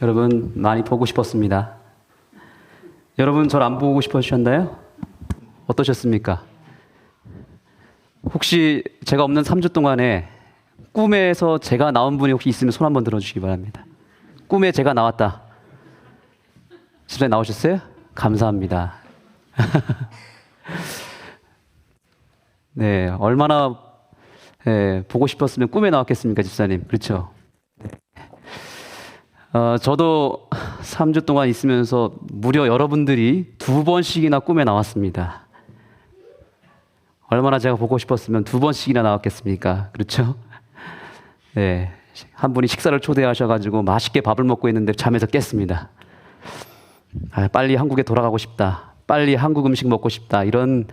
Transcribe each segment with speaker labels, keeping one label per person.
Speaker 1: 여러분 많이 보고 싶었습니다. 여러분 저를 안 보고 싶으셨나요? 어떠셨습니까? 혹시 제가 없는 3주 동안에 꿈에서 제가 나온 분이 혹시 있으면 손 한번 들어주시기 바랍니다. 꿈에 제가 나왔다. 집사님 나오셨어요? 감사합니다. 네, 얼마나 보고 싶었으면 꿈에 나왔겠습니까, 집사님? 그렇죠? 저도 3주 동안 있으면서 무려 여러분들이 2번씩이나 꿈에 나왔습니다. 얼마나 제가 보고 싶었으면 2번씩이나 나왔겠습니까? 그렇죠? 네, 한 분이 식사를 초대하셔가지고 맛있게 밥을 먹고 있는데 잠에서 깼습니다. 빨리 한국에 돌아가고 싶다. 빨리 한국 음식 먹고 싶다. 이런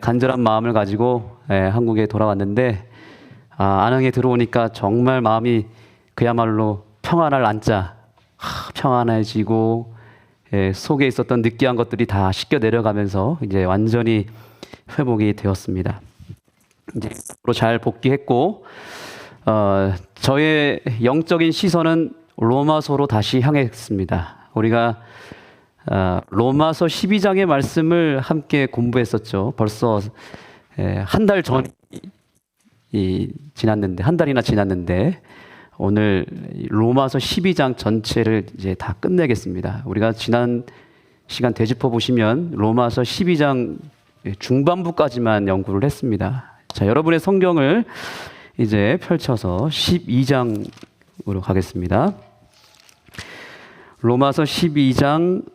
Speaker 1: 간절한 마음을 가지고 한국에 돌아왔는데 안흥에 들어오니까 정말 마음이 그야말로 평안할 안자, 평안해지고 속에 있었던 느끼한 것들이 다 씻겨 내려가면서 이제 완전히 회복이 되었습니다. 이제 잘 복귀했고 저의 영적인 시선은 로마서로 다시 향했습니다. 우리가 로마서 12장의 말씀을 함께 공부했었죠. 벌써 한 달 전이 지났는데, 한 달이나 지났는데 오늘 로마서 12장 전체를 이제 다 끝내겠습니다. 우리가 지난 시간 되짚어 보시면 로마서 12장 중반부까지만 연구를 했습니다. 자, 여러분의 성경을 이제 펼쳐서 12장으로 가겠습니다. 로마서 12장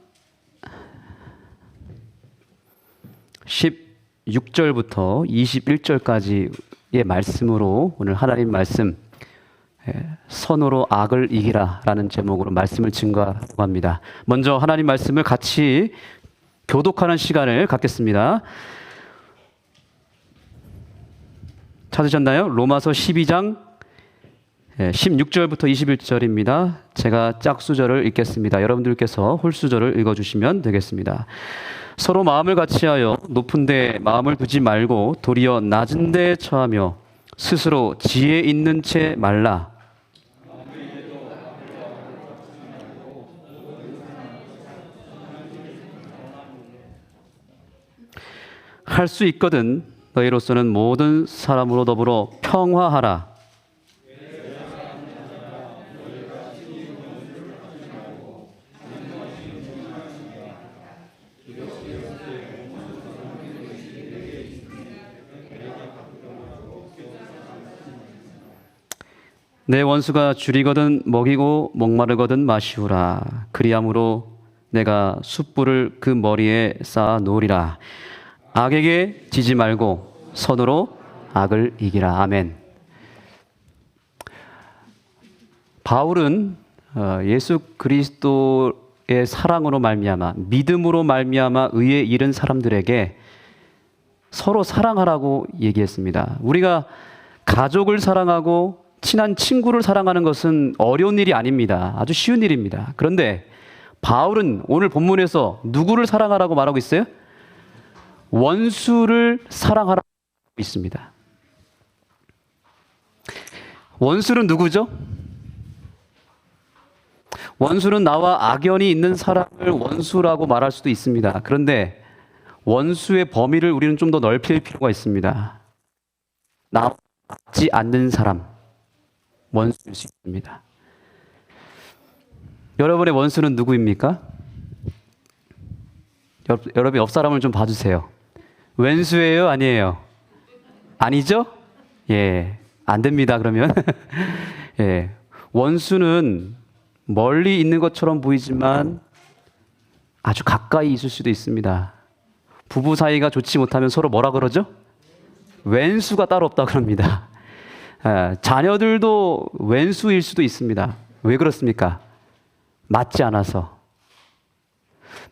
Speaker 1: 16절부터 21절까지의 말씀으로 오늘 하나님 말씀 선으로 악을 이기라 라는 제목으로 말씀을 증거하려고 합니다. 먼저 하나님 말씀을 같이 교독하는 시간을 갖겠습니다. 찾으셨나요? 로마서 12장 16절부터 21절입니다. 제가 짝수절을 읽겠습니다. 여러분들께서 홀수절을 읽어주시면 되겠습니다. 서로 마음을 같이하여 높은 데 마음을 두지 말고 도리어 낮은 데에 처하며 스스로 지혜 있는 채 말라. 할 수 있거든 너희로서는 모든 사람으로 더불어 평화하라. 내 원수가 줄이거든 먹이고 목마르거든 마시우라. 그리함으로 내가 숯불을 그 머리에 쌓아 놓으리라. 악에게 지지 말고 선으로 악을 이기라. 아멘. 바울은 예수 그리스도의 사랑으로 말미암아 믿음으로 말미암아 의에 이른 사람들에게 서로 사랑하라고 얘기했습니다. 우리가 가족을 사랑하고 친한 친구를 사랑하는 것은 어려운 일이 아닙니다. 아주 쉬운 일입니다. 그런데 바울은 오늘 본문에서 누구를 사랑하라고 말하고 있어요? 원수를 사랑하라고 있습니다. 원수는 누구죠? 원수는 나와 악연이 있는 사람을 원수라고 말할 수도 있습니다. 그런데 원수의 범위를 우리는 좀 더 넓힐 필요가 있습니다. 나와 맞지 않는 사람, 원수일 수 있습니다. 여러분의 원수는 누구입니까? 여러분 옆 사람을 좀 봐주세요. 왼수예요? 아니에요? 아니죠? 예, 안 됩니다. 그러면 예, 원수는 멀리 있는 것처럼 보이지만 아주 가까이 있을 수도 있습니다. 부부 사이가 좋지 못하면 서로 뭐라 그러죠? 왼수가 따로 없다 그럽니다. 자녀들도 왼수일 수도 있습니다. 왜 그렇습니까? 맞지 않아서.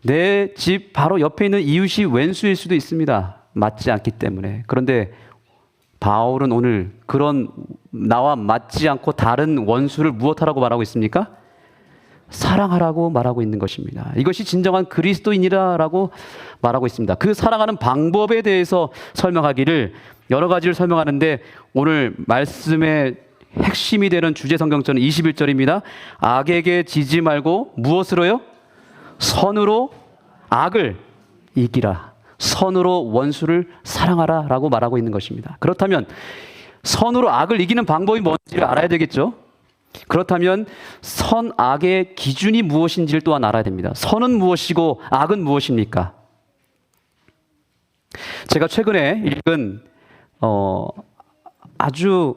Speaker 1: 내 집 바로 옆에 있는 이웃이 왼수일 수도 있습니다. 맞지 않기 때문에. 그런데 바울은 오늘 그런 나와 맞지 않고 다른 원수를 무엇하라고 말하고 있습니까? 사랑하라고 말하고 있는 것입니다. 이것이 진정한 그리스도인이라고 말하고 있습니다. 그 사랑하는 방법에 대해서 설명하기를 여러 가지를 설명하는데 오늘 말씀의 핵심이 되는 주제 성경절은 21절입니다. 악에게 지지 말고 무엇으로요? 선으로 악을 이기라. 선으로 원수를 사랑하라 라고 말하고 있는 것입니다. 그렇다면 선으로 악을 이기는 방법이 뭔지를 알아야 되겠죠? 그렇다면 선, 악의 기준이 무엇인지를 또한 알아야 됩니다. 선은 무엇이고 악은 무엇입니까? 제가 최근에 읽은 아주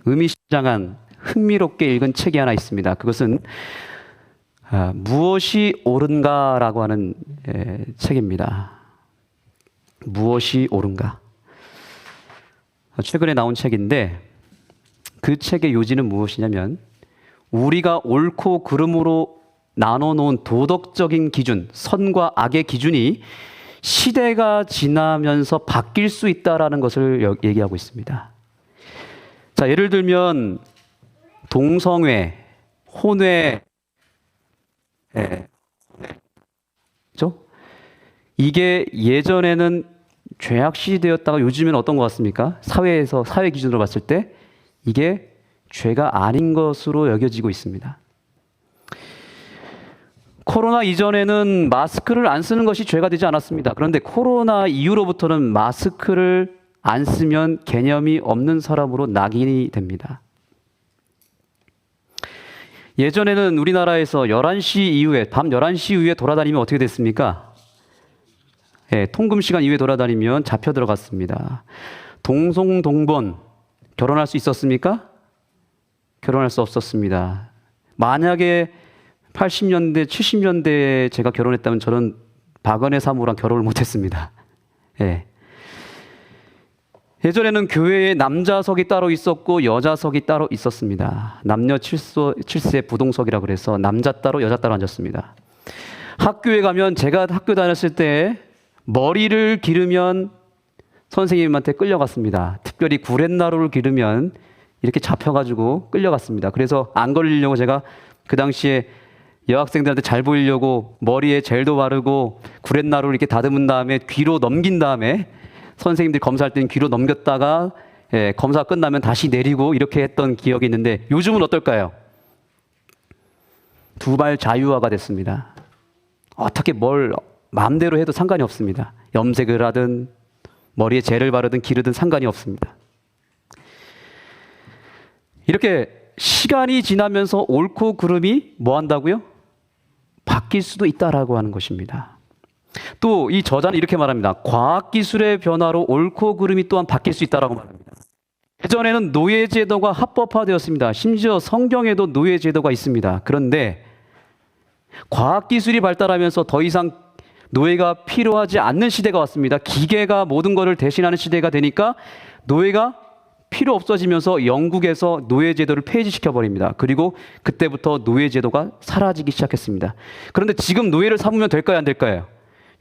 Speaker 1: 의미심장한 흥미롭게 읽은 책이 하나 있습니다. 그것은 무엇이 옳은가라고 하는 책입니다. 무엇이 옳은가. 최근에 나온 책인데 그 책의 요지는 무엇이냐면 우리가 옳고 그름으로 나눠놓은 도덕적인 기준, 선과 악의 기준이 시대가 지나면서 바뀔 수 있다라는 것을 얘기하고 있습니다. 자, 예를 들면 동성애, 혼외, 그렇죠? 이게 예전에는 죄악시되었다가 요즘에는 어떤 것 같습니까? 사회에서 사회 기준으로 봤을 때 이게 죄가 아닌 것으로 여겨지고 있습니다. 코로나 이전에는 마스크를 안 쓰는 것이 죄가 되지 않았습니다. 그런데 코로나 이후로부터는 마스크를 안 쓰면 개념이 없는 사람으로 낙인이 됩니다. 예전에는 우리나라에서 11시 이후에, 밤 11시 이후에 돌아다니면 어떻게 됐습니까? 통금 시간 이후에 돌아다니면 잡혀 들어갔습니다. 동성동본 결혼할 수 있었습니까? 결혼할 수 없었습니다. 만약에 80년대, 70년대에 제가 결혼했다면 저는 박은혜 사모랑 결혼을 못했습니다. 예전에는 교회에 남자석이 따로 있었고 여자석이 따로 있었습니다. 남녀 칠세 부동석이라고 그래서 남자 따로 여자 따로 앉았습니다. 학교에 가면 제가 학교 다녔을 때 머리를 기르면 선생님한테 끌려갔습니다. 특별히 구렛나루를 기르면 이렇게 잡혀가지고 끌려갔습니다. 그래서 안 걸리려고 제가 그 당시에 여학생들한테 잘 보이려고 머리에 젤도 바르고 구렛나루를 이렇게 다듬은 다음에 귀로 넘긴 다음에 선생님들이 검사할 때는 귀로 넘겼다가 검사 끝나면 다시 내리고 이렇게 했던 기억이 있는데 요즘은 어떨까요? 두발 자유화가 됐습니다. 어떻게 뭘 마음대로 해도 상관이 없습니다. 염색을 하든 머리에 젤을 바르든 기르든 상관이 없습니다. 이렇게 시간이 지나면서 옳고 그름이 뭐 한다고요? 바뀔 수도 있다라고 하는 것입니다. 또 이 저자는 이렇게 말합니다. 과학기술의 변화로 옳고 그름이 또한 바뀔 수 있다라고 말합니다. 예전에는 노예제도가 합법화되었습니다. 심지어 성경에도 노예제도가 있습니다. 그런데 과학기술이 발달하면서 더 이상 노예가 필요하지 않는 시대가 왔습니다. 기계가 모든 것을 대신하는 시대가 되니까 노예가 필요 없어지면서 영국에서 노예제도를 폐지시켜버립니다. 그리고 그때부터 노예제도가 사라지기 시작했습니다. 그런데 지금 노예를 삼으면 될까요? 안 될까요?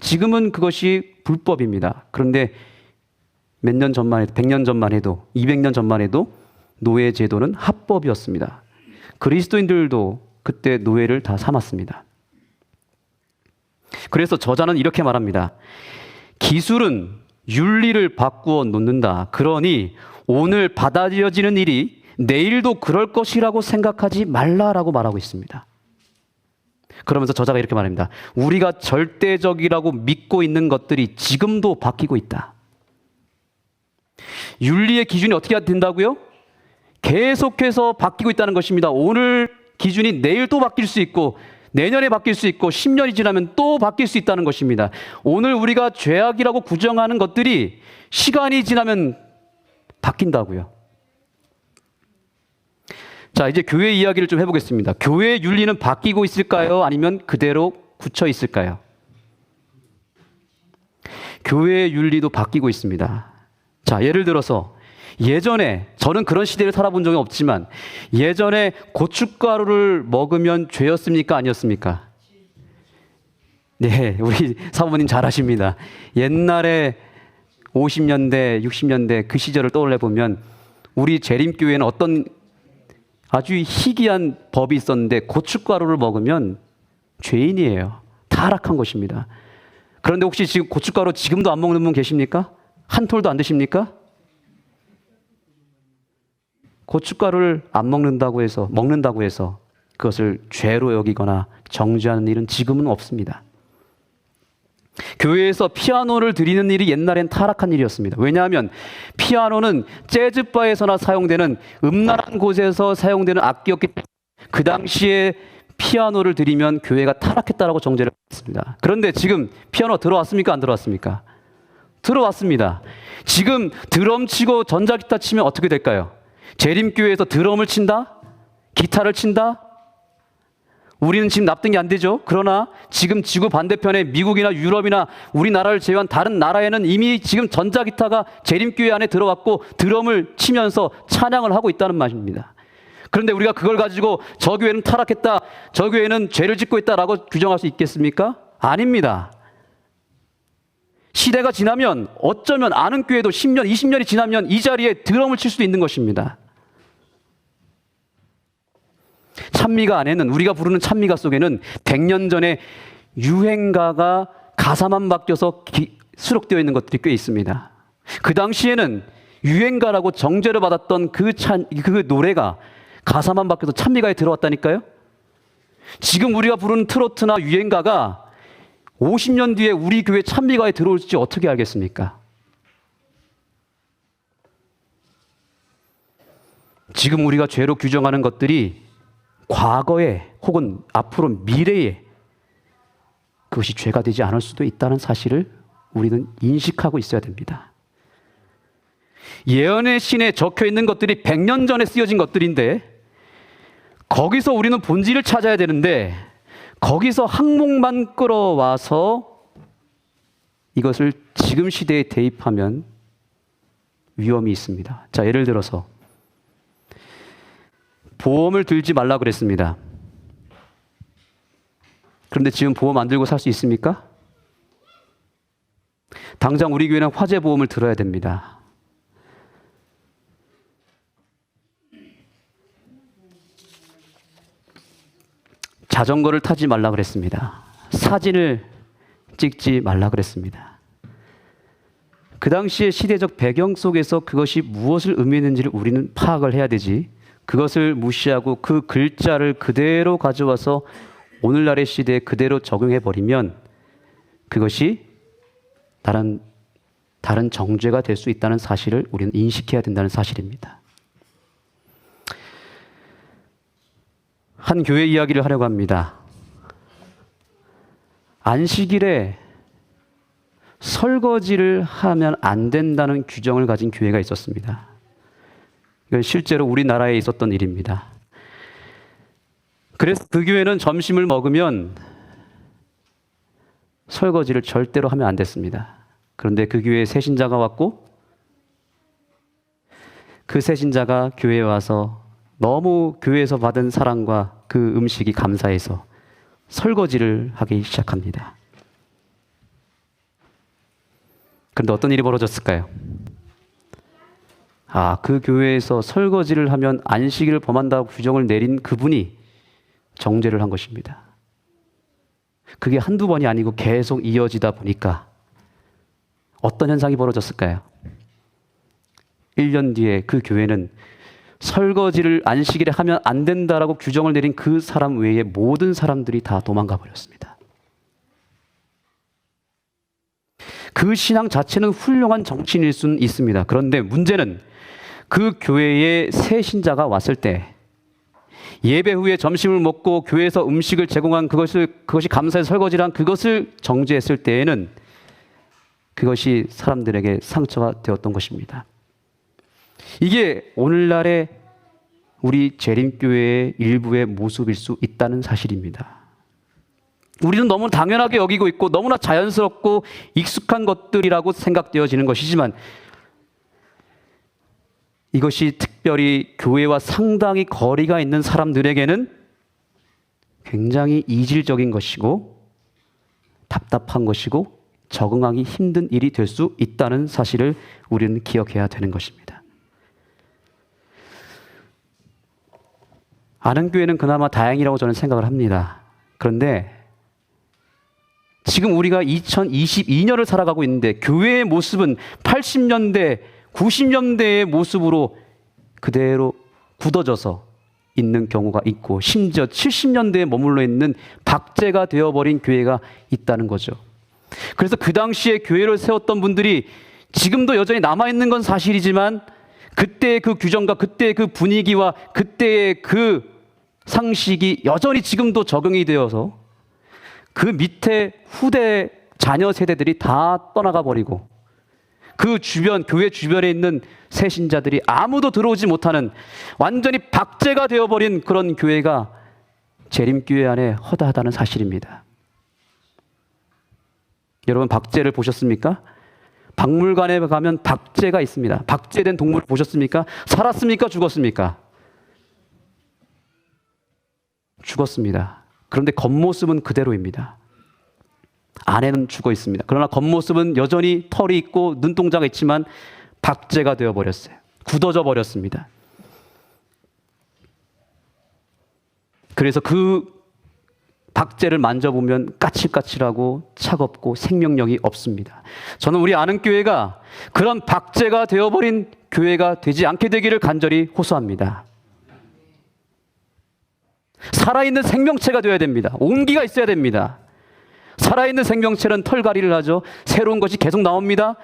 Speaker 1: 지금은 그것이 불법입니다. 그런데 몇 년 전만 해도, 100년 전만 해도, 200년 전만 해도 노예제도는 합법이었습니다. 그리스도인들도 그때 노예를 다 삼았습니다. 그래서 저자는 이렇게 말합니다. 기술은 윤리를 바꾸어 놓는다. 그러니 오늘 받아들여지는 일이 내일도 그럴 것이라고 생각하지 말라라고 말하고 있습니다. 그러면서 저자가 이렇게 말합니다. 우리가 절대적이라고 믿고 있는 것들이 지금도 바뀌고 있다. 윤리의 기준이 어떻게 된다고요? 계속해서 바뀌고 있다는 것입니다. 오늘 기준이 내일 또 바뀔 수 있고 내년에 바뀔 수 있고 10년이 지나면 또 바뀔 수 있다는 것입니다. 오늘 우리가 죄악이라고 구정하는 것들이 시간이 지나면 바뀐다고요. 자, 이제 교회 이야기를 좀 해보겠습니다. 교회의 윤리는 바뀌고 있을까요? 아니면 그대로 굳혀 있을까요? 교회의 윤리도 바뀌고 있습니다. 자, 예를 들어서 예전에 저는 그런 시대를 살아본 적이 없지만 예전에 고춧가루를 먹으면 죄였습니까? 아니었습니까? 네, 우리 사모님 잘 아십니다. 옛날에 50년대, 60년대 그 시절을 떠올려 보면 우리 재림교회는 어떤 아주 희귀한 법이 있었는데 고춧가루를 먹으면 죄인이에요. 타락한 것입니다. 그런데 혹시 지금 고춧가루 지금도 안 먹는 분 계십니까? 한 톨도 안 드십니까? 고춧가루를 안 먹는다고 해서 그것을 죄로 여기거나 정죄하는 일은 지금은 없습니다. 교회에서 피아노를 드리는 일이 옛날엔 타락한 일이었습니다. 왜냐하면 피아노는 재즈바에서나 사용되는 음란한 곳에서 사용되는 악기였기 때문에 그 당시에 피아노를 드리면 교회가 타락했다라고 정죄를 했습니다. 그런데 지금 피아노 들어왔습니까? 안 들어왔습니까? 들어왔습니다. 지금 드럼 치고 전자기타 치면 어떻게 될까요? 재림교회에서 드럼을 친다? 기타를 친다? 우리는 지금 납득이 안 되죠. 그러나 지금 지구 반대편에 미국이나 유럽이나 우리나라를 제외한 다른 나라에는 이미 지금 전자기타가 재림교회 안에 들어왔고 드럼을 치면서 찬양을 하고 있다는 말입니다. 그런데 우리가 그걸 가지고 저 교회는 타락했다, 저 교회는 죄를 짓고 있다라고 규정할 수 있겠습니까? 아닙니다. 시대가 지나면 어쩌면 아는 교회도 10년, 20년이 지나면 이 자리에 드럼을 칠 수도 있는 것입니다. 찬미가 안에는, 우리가 부르는 찬미가 속에는 100년 전에 유행가가 가사만 바뀌어서 수록되어 있는 것들이 꽤 있습니다. 그 당시에는 유행가라고 정죄를 받았던 그 노래가 가사만 바뀌어서 찬미가에 들어왔다니까요. 지금 우리가 부르는 트로트나 유행가가 50년 뒤에 우리 교회 찬미가에 들어올지 어떻게 알겠습니까? 지금 우리가 죄로 규정하는 것들이 과거에 혹은 앞으로 미래에 그것이 죄가 되지 않을 수도 있다는 사실을 우리는 인식하고 있어야 됩니다. 예언의 신에 적혀 있는 것들이 100년 전에 쓰여진 것들인데 거기서 우리는 본질을 찾아야 되는데 거기서 항목만 끌어와서 이것을 지금 시대에 대입하면 위험이 있습니다. 자, 예를 들어서 보험을 들지 말라 그랬습니다. 그런데 지금 보험 안 들고 살 수 있습니까? 당장 우리 교회는 화재 보험을 들어야 됩니다. 자전거를 타지 말라 그랬습니다. 사진을 찍지 말라 그랬습니다. 그 당시의 시대적 배경 속에서 그것이 무엇을 의미했는지를 우리는 파악을 해야 되지, 그것을 무시하고 그 글자를 그대로 가져와서 오늘날의 시대에 그대로 적용해 버리면 그것이 다른 정죄가 될 수 있다는 사실을 우리는 인식해야 된다는 사실입니다. 한 교회 이야기를 하려고 합니다. 안식일에 설거지를 하면 안 된다는 규정을 가진 교회가 있었습니다. 이건 실제로 우리나라에 있었던 일입니다. 그래서 그 교회는 점심을 먹으면 설거지를 절대로 하면 안 됐습니다. 그런데 그 교회에 새 신자가 왔고 그 새 신자가 교회에 와서 너무 교회에서 받은 사랑과 그 음식이 감사해서 설거지를 하기 시작합니다. 그런데 어떤 일이 벌어졌을까요? 그 교회에서 설거지를 하면 안식일을 범한다고 규정을 내린 그분이 정죄를 한 것입니다. 그게 한두 번이 아니고 계속 이어지다 보니까 어떤 현상이 벌어졌을까요? 1년 뒤에 그 교회는 설거지를 안식일에 하면 안 된다라고 규정을 내린 그 사람 외에 모든 사람들이 다 도망가 버렸습니다. 그 신앙 자체는 훌륭한 정치인일 수는 있습니다. 그런데 문제는 그 교회에 새 신자가 왔을 때 예배 후에 점심을 먹고 교회에서 음식을 제공한 그것이 감사의 설거지를 한 그것을 정죄했을 때에는 그것이 사람들에게 상처가 되었던 것입니다. 이게 오늘날의 우리 재림교회의 일부의 모습일 수 있다는 사실입니다. 우리는 너무 당연하게 여기고 있고 너무나 자연스럽고 익숙한 것들이라고 생각되어지는 것이지만 이것이 특별히 교회와 상당히 거리가 있는 사람들에게는 굉장히 이질적인 것이고 답답한 것이고 적응하기 힘든 일이 될 수 있다는 사실을 우리는 기억해야 되는 것입니다. 아는 교회는 그나마 다행이라고 저는 생각을 합니다. 그런데 지금 우리가 2022년을 살아가고 있는데 교회의 모습은 80년대, 90년대의 모습으로 그대로 굳어져서 있는 경우가 있고, 심지어 70년대에 머물러 있는 박제가 되어버린 교회가 있다는 거죠. 그래서 그 당시에 교회를 세웠던 분들이 지금도 여전히 남아있는 건 사실이지만, 그때의 그 규정과 그때의 그 분위기와 그때의 그 상식이 여전히 지금도 적용이 되어서 그 밑에 후대 자녀 세대들이 다 떠나가 버리고, 그 주변, 교회 주변에 있는 새신자들이 아무도 들어오지 못하는 완전히 박제가 되어버린 그런 교회가 재림교회 안에 허다하다는 사실입니다. 여러분, 박제를 보셨습니까? 박물관에 가면 박제가 있습니다. 박제된 동물 보셨습니까? 살았습니까? 죽었습니까? 죽었습니다. 그런데 겉모습은 그대로입니다. 안에는 죽어 있습니다. 그러나 겉모습은 여전히 털이 있고 눈동자가 있지만 박제가 되어버렸어요. 굳어져 버렸습니다. 그래서 그 박제를 만져보면 까칠까칠하고 차갑고 생명력이 없습니다. 저는 우리 아는교회가 그런 박제가 되어버린 교회가 되지 않게 되기를 간절히 호소합니다. 살아있는 생명체가 되어야 됩니다. 온기가 있어야 됩니다. 살아있는 생명체는 털갈이를 하죠. 새로운 것이 계속 나옵니다.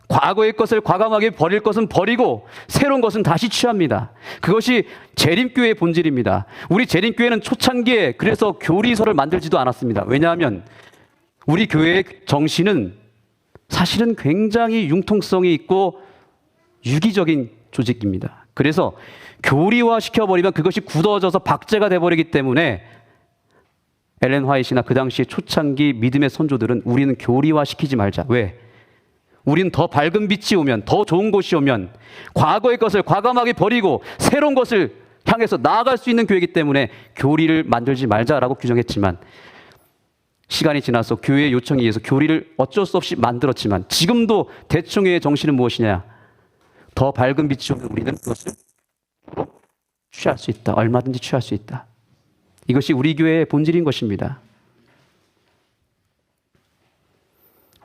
Speaker 1: 과거의 것을 과감하게 버릴 것은 버리고 새로운 것은 다시 취합니다. 그것이 재림교회의 본질입니다. 우리 재림교회는 초창기에 그래서 교리서를 만들지도 않았습니다. 왜냐하면 우리 교회의 정신은 사실은 굉장히 융통성이 있고 유기적인 조직입니다. 그래서 교리화 시켜버리면 그것이 굳어져서 박제가 돼버리기 때문에 엘렌 화이트나 그 당시 초창기 믿음의 선조들은 우리는 교리화 시키지 말자. 왜? 우리는 더 밝은 빛이 오면, 더 좋은 곳이 오면 과거의 것을 과감하게 버리고 새로운 것을 향해서 나아갈 수 있는 교회이기 때문에 교리를 만들지 말자라고 규정했지만, 시간이 지나서 교회의 요청에 의해서 교리를 어쩔 수 없이 만들었지만 지금도 대충의 정신은 무엇이냐? 더 밝은 빛이 오면 우리는 그것을 취할 수 있다. 얼마든지 취할 수 있다. 이것이 우리 교회의 본질인 것입니다.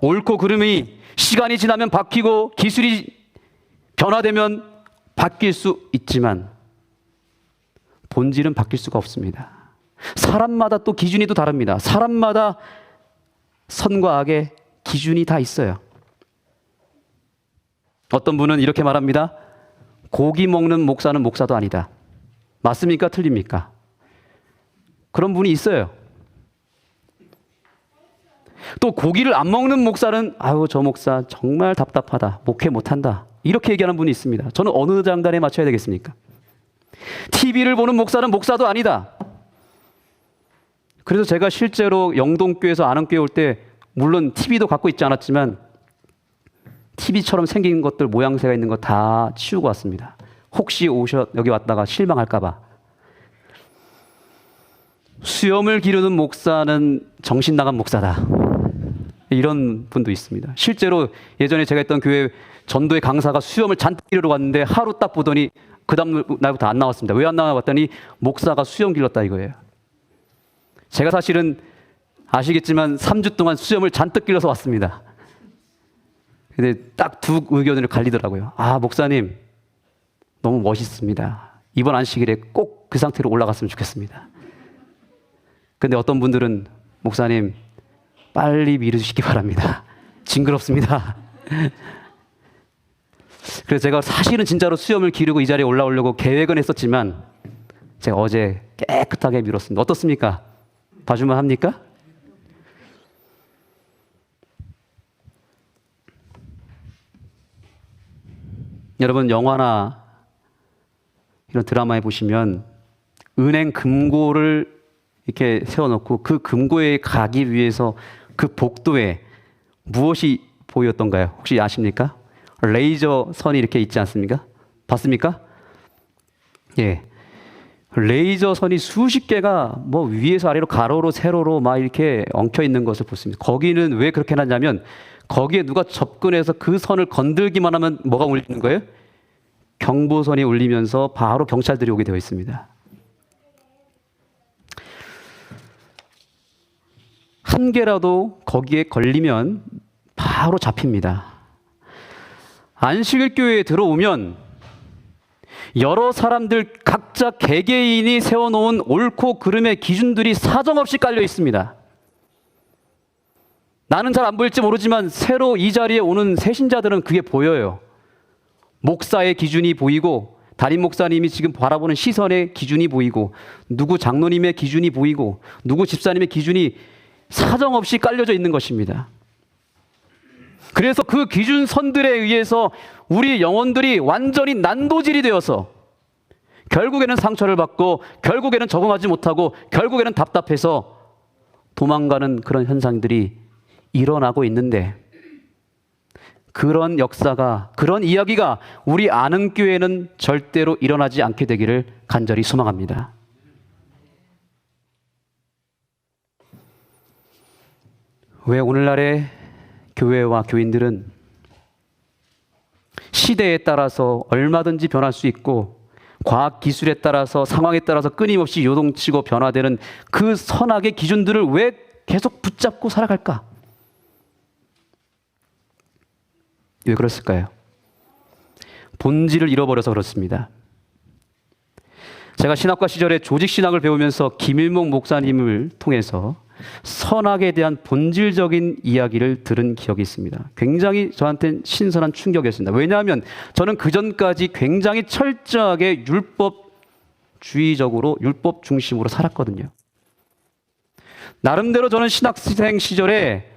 Speaker 1: 옳고 그름이 시간이 지나면 바뀌고 기술이 변화되면 바뀔 수 있지만 본질은 바뀔 수가 없습니다. 사람마다 또 기준이 또 다릅니다. 사람마다 선과 악의 기준이 다 있어요. 어떤 분은 이렇게 말합니다. 고기 먹는 목사는 목사도 아니다. 맞습니까? 틀립니까? 그런 분이 있어요. 또 고기를 안 먹는 목사는 아유 저 목사 정말 답답하다. 목회 못한다. 이렇게 얘기하는 분이 있습니다. 저는 어느 장단에 맞춰야 되겠습니까? TV를 보는 목사는 목사도 아니다. 그래서 제가 실제로 영동교회에서 안흥교회 올 때 물론 TV도 갖고 있지 않았지만 TV처럼 생긴 것들 모양새가 있는 거 다 치우고 왔습니다. 혹시 여기 왔다가 실망할까 봐. 수염을 기르는 목사는 정신 나간 목사다. 이런 분도 있습니다. 실제로 예전에 제가 했던 교회 전도의 강사가 수염을 잔뜩 기르러 갔는데 하루 딱 보더니 그 다음 날부터 안 나왔습니다. 왜 안 나와 봤더니 목사가 수염 길렀다 이거예요. 제가 사실은 아시겠지만 3주 동안 수염을 잔뜩 길러서 왔습니다. 근데 딱 두 의견으로 갈리더라고요. 아, 목사님 너무 멋있습니다. 이번 안식일에 꼭 그 상태로 올라갔으면 좋겠습니다. 근데 어떤 분들은 목사님 빨리 미루시기 바랍니다. 징그럽습니다. 그래서 제가 사실은 진짜로 수염을 기르고 이 자리에 올라오려고 계획은 했었지만 제가 어제 깨끗하게 미뤘습니다. 어떻습니까? 봐주면 합니까? 여러분 영화나 이런 드라마에 보시면 은행 금고를 이렇게 세워놓고 그 금고에 가기 위해서 그 복도에 무엇이 보였던가요? 혹시 아십니까? 레이저 선이 이렇게 있지 않습니까? 봤습니까? 예. 레이저 선이 수십 개가 뭐 위에서 아래로 가로로 세로로 막 이렇게 엉켜 있는 것을 보습니다. 거기는 왜 그렇게 해놨냐면 거기에 누가 접근해서 그 선을 건들기만 하면 뭐가 울리는 거예요? 경보선이 울리면서 바로 경찰들이 오게 되어 있습니다. 한 개라도 거기에 걸리면 바로 잡힙니다. 안식일 교회에 들어오면 여러 사람들 각자 개개인이 세워놓은 옳고 그름의 기준들이 사정없이 깔려 있습니다. 나는 잘 안 보일지 모르지만 새로 이 자리에 오는 새신자들은 그게 보여요. 목사의 기준이 보이고, 담임 목사님이 지금 바라보는 시선의 기준이 보이고, 누구 장로님의 기준이 보이고, 누구 집사님의 기준이 사정없이 깔려져 있는 것입니다. 그래서 그 기준선들에 의해서 우리 영혼들이 완전히 난도질이 되어서 결국에는 상처를 받고, 결국에는 적응하지 못하고, 결국에는 답답해서 도망가는 그런 현상들이 일어나고 있는데, 그런 역사가, 그런 이야기가 우리 아는교회는 절대로 일어나지 않게 되기를 간절히 소망합니다. 왜 오늘날의 교회와 교인들은 시대에 따라서 얼마든지 변할 수 있고, 과학 기술에 따라서, 상황에 따라서 끊임없이 요동치고 변화되는 그 선악의 기준들을 왜 계속 붙잡고 살아갈까? 왜 그랬을까요? 본질을 잃어버려서 그렇습니다. 제가 신학과 시절에 조직신학을 배우면서 김일목 목사님을 통해서 선악에 대한 본질적인 이야기를 들은 기억이 있습니다. 굉장히 저한테는 신선한 충격이었습니다. 왜냐하면 저는 그전까지 굉장히 철저하게 율법주의적으로, 율법 중심으로 살았거든요. 나름대로 저는 신학생 시절에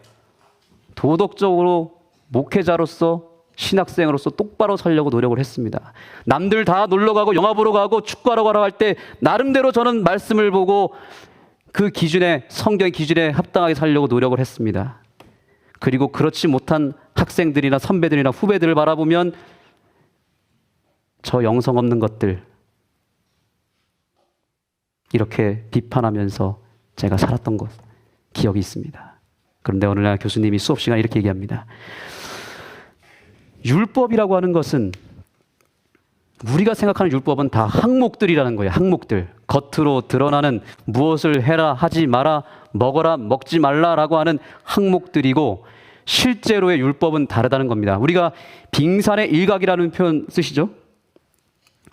Speaker 1: 도덕적으로 목회자로서, 신학생으로서 똑바로 살려고 노력을 했습니다. 남들 다 놀러가고 영화 보러 가고 축구하러 가러 할 때 나름대로 저는 말씀을 보고 그 기준에, 성경의 기준에 합당하게 살려고 노력을 했습니다. 그리고 그렇지 못한 학생들이나 선배들이나 후배들을 바라보면 저 영성 없는 것들, 이렇게 비판하면서 제가 살았던 것 기억이 있습니다. 그런데 오늘날 교수님이 수업 시간에 이렇게 얘기합니다. 율법이라고 하는 것은, 우리가 생각하는 율법은 다 항목들이라는 거예요. 항목들. 겉으로 드러나는 무엇을 해라, 하지 마라, 먹어라, 먹지 말라라고 하는 항목들이고, 실제로의 율법은 다르다는 겁니다. 우리가 빙산의 일각이라는 표현 쓰시죠?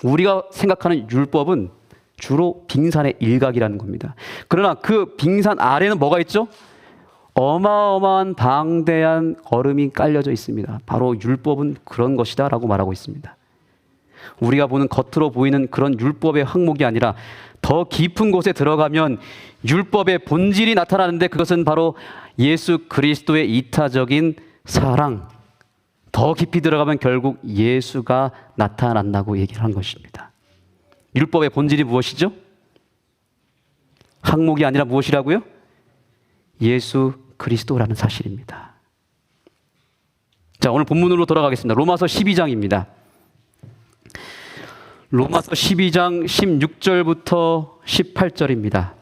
Speaker 1: 우리가 생각하는 율법은 주로 빙산의 일각이라는 겁니다. 그러나 그 빙산 아래는 뭐가 있죠? 어마어마한 방대한 얼음이 깔려져 있습니다. 바로 율법은 그런 것이다 라고 말하고 있습니다. 우리가 보는, 겉으로 보이는 그런 율법의 항목이 아니라 더 깊은 곳에 들어가면 율법의 본질이 나타나는데, 그것은 바로 예수 그리스도의 이타적인 사랑, 더 깊이 들어가면 결국 예수가 나타난다고 얘기를 한 것입니다. 율법의 본질이 무엇이죠? 항목이 아니라 무엇이라고요? 예수 그리스도라는 사실입니다. 자, 오늘 본문으로 돌아가겠습니다. 로마서 12장입니다. 로마서 12장 16절부터 18절입니다.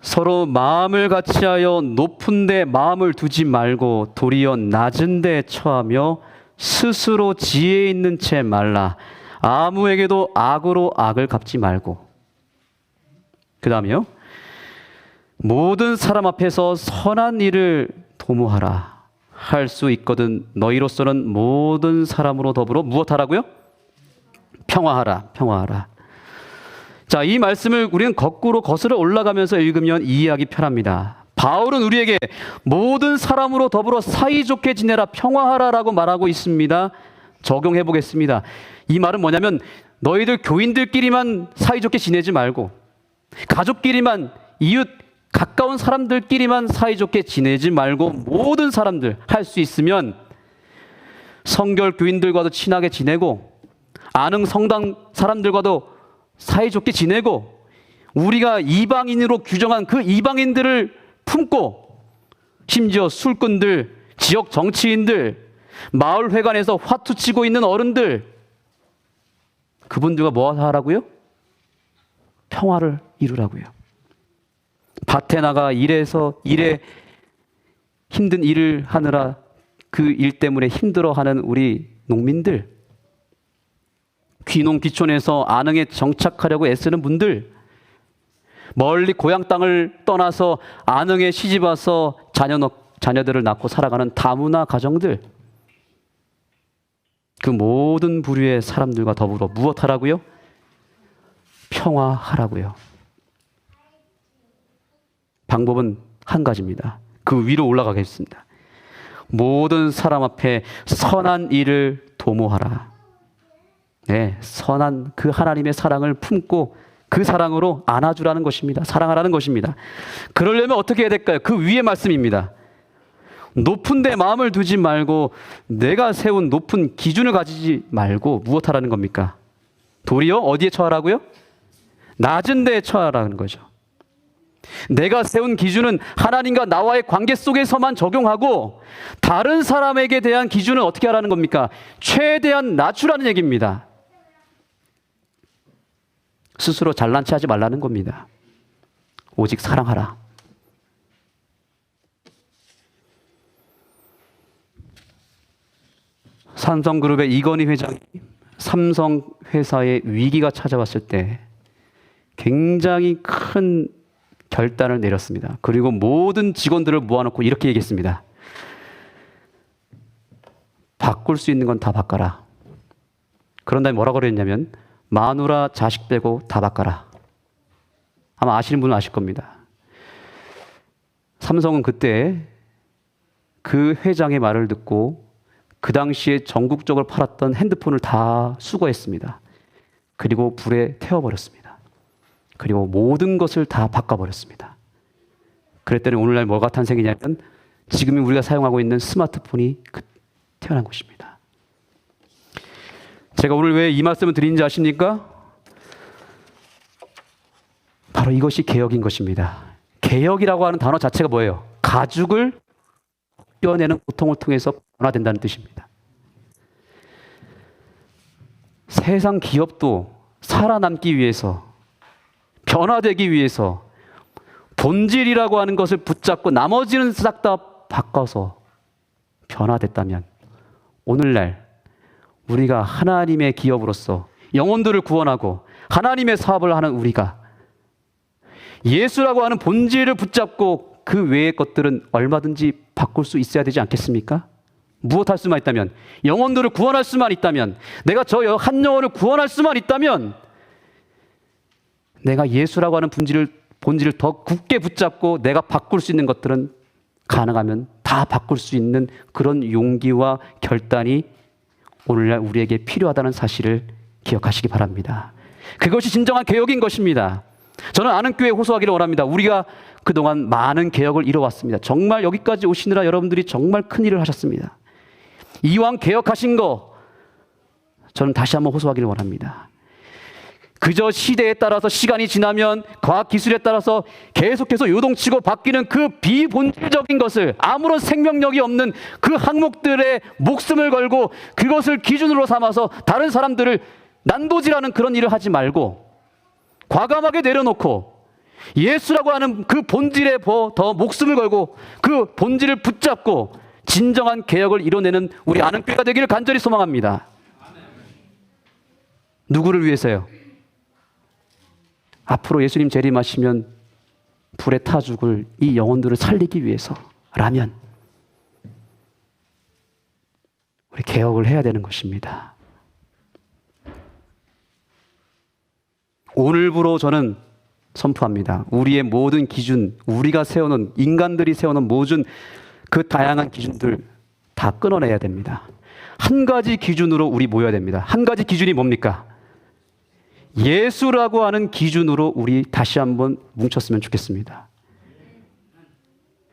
Speaker 1: 서로 마음을 같이하여 높은 데 마음을 두지 말고 도리어 낮은 데 처하며 스스로 지혜 있는 채 말라. 아무에게도 악으로 악을 갚지 말고. 그 다음에요. 모든 사람 앞에서 선한 일을 도모하라. 할 수 있거든 너희로서는 모든 사람으로 더불어 무엇하라고요? 평화하라. 평화하라. 자, 이 말씀을 우리는 거꾸로 거슬러 올라가면서 읽으면 이해하기 편합니다. 바울은 우리에게 모든 사람으로 더불어 사이좋게 지내라, 평화하라라고 말하고 있습니다. 적용해 보겠습니다. 이 말은 뭐냐면, 너희들 교인들끼리만 사이좋게 지내지 말고, 가족끼리만, 이웃 가까운 사람들끼리만 사이좋게 지내지 말고, 모든 사람들 할 수 있으면 성결 교인들과도 친하게 지내고, 아는 성당 사람들과도 사이좋게 지내고, 우리가 이방인으로 규정한 그 이방인들을 품고, 심지어 술꾼들, 지역 정치인들, 마을 회관에서 화투 치고 있는 어른들, 그분들과 뭐 하라고요? 평화를 이루라고요. 밭에 나가 일에 힘든 일을 하느라 그 일 때문에 힘들어하는 우리 농민들, 귀농 귀촌에서 안흥에 정착하려고 애쓰는 분들, 멀리 고향 땅을 떠나서 안흥에 시집 와서 자녀들을 낳고 살아가는 다문화 가정들, 그 모든 부류의 사람들과 더불어 무엇하라고요? 평화하라고요. 방법은 한 가지입니다. 그 위로 올라가겠습니다. 모든 사람 앞에 선한 일을 도모하라. 네, 선한 그 하나님의 사랑을 품고 그 사랑으로 안아주라는 것입니다. 사랑하라는 것입니다. 그러려면 어떻게 해야 될까요? 그 위의 말씀입니다. 높은 데 마음을 두지 말고 내가 세운 높은 기준을 가지지 말고 무엇하라는 겁니까? 도리어 어디에 처하라고요? 낮은 데에 처하라는 거죠. 내가 세운 기준은 하나님과 나와의 관계 속에서만 적용하고 다른 사람에게 대한 기준은 어떻게 하라는 겁니까? 최대한 낮추라는 얘기입니다. 스스로 잘난 체 하지 말라는 겁니다. 오직 사랑하라. 삼성그룹의 이건희 회장이 삼성 회사에 위기가 찾아왔을 때 굉장히 큰 결단을 내렸습니다. 그리고 모든 직원들을 모아놓고 이렇게 얘기했습니다. 바꿀 수 있는 건 다 바꿔라. 그런 다음에 뭐라고 그랬냐면 마누라 자식 빼고 다 바꿔라. 아마 아시는 분은 아실 겁니다. 삼성은 그때 그 회장의 말을 듣고 그 당시에 전국적으로 팔았던 핸드폰을 다 수거했습니다. 그리고 불에 태워버렸습니다. 그리고 모든 것을 다 바꿔버렸습니다. 그랬더니 오늘날 뭐가 탄생이냐면 지금 우리가 사용하고 있는 스마트폰이 태어난 것입니다. 제가 오늘 왜 이 말씀을 드리는지 아십니까? 바로 이것이 개혁인 것입니다. 개혁이라고 하는 단어 자체가 뭐예요? 가죽을 떼어내는 고통을 통해서 변화된다는 뜻입니다. 세상 기업도 살아남기 위해서, 변화되기 위해서 본질이라고 하는 것을 붙잡고 나머지는 싹 다 바꿔서 변화됐다면 오늘날 우리가 하나님의 기업으로서 영혼들을 구원하고 하나님의 사업을 하는 우리가 예수라고 하는 본질을 붙잡고 그 외의 것들은 얼마든지 바꿀 수 있어야 되지 않겠습니까? 무엇할 수만 있다면, 영혼들을 구원할 수만 있다면, 내가 저 한 영혼을 구원할 수만 있다면 내가 예수라고 하는 본질을 더 굳게 붙잡고 내가 바꿀 수 있는 것들은 가능하면 다 바꿀 수 있는 그런 용기와 결단이 오늘날 우리에게 필요하다는 사실을 기억하시기 바랍니다. 그것이 진정한 개혁인 것입니다. 저는 아는 교회 호소하기를 원합니다. 우리가 그동안 많은 개혁을 이뤄왔습니다. 정말 여기까지 오시느라 여러분들이 정말 큰 일을 하셨습니다. 이왕 개혁하신 거 저는 다시 한번 호소하기를 원합니다. 그저 시대에 따라서 시간이 지나면 과학기술에 따라서 계속해서 요동치고 바뀌는 그 비본질적인 것을 아무런 생명력이 없는 그 항목들의 목숨을 걸고 그것을 기준으로 삼아서 다른 사람들을 난도질하는 그런 일을 하지 말고 과감하게 내려놓고 예수라고 하는 그 본질에 더 목숨을 걸고 그 본질을 붙잡고 진정한 개혁을 이뤄내는 우리 아는 교회가 되기를 간절히 소망합니다. 누구를 위해서요? 앞으로 예수님 재림하시면 불에 타 죽을 이 영혼들을 살리기 위해서라면 우리 개혁을 해야 되는 것입니다. 오늘부로 저는 선포합니다. 우리의 모든 기준, 우리가 세워놓은, 인간들이 세워놓은 모든 그 다양한 기준들 다 끊어내야 됩니다. 한 가지 기준으로 우리 모여야 됩니다. 한 가지 기준이 뭡니까? 예수라고 하는 기준으로 우리 다시 한번 뭉쳤으면 좋겠습니다.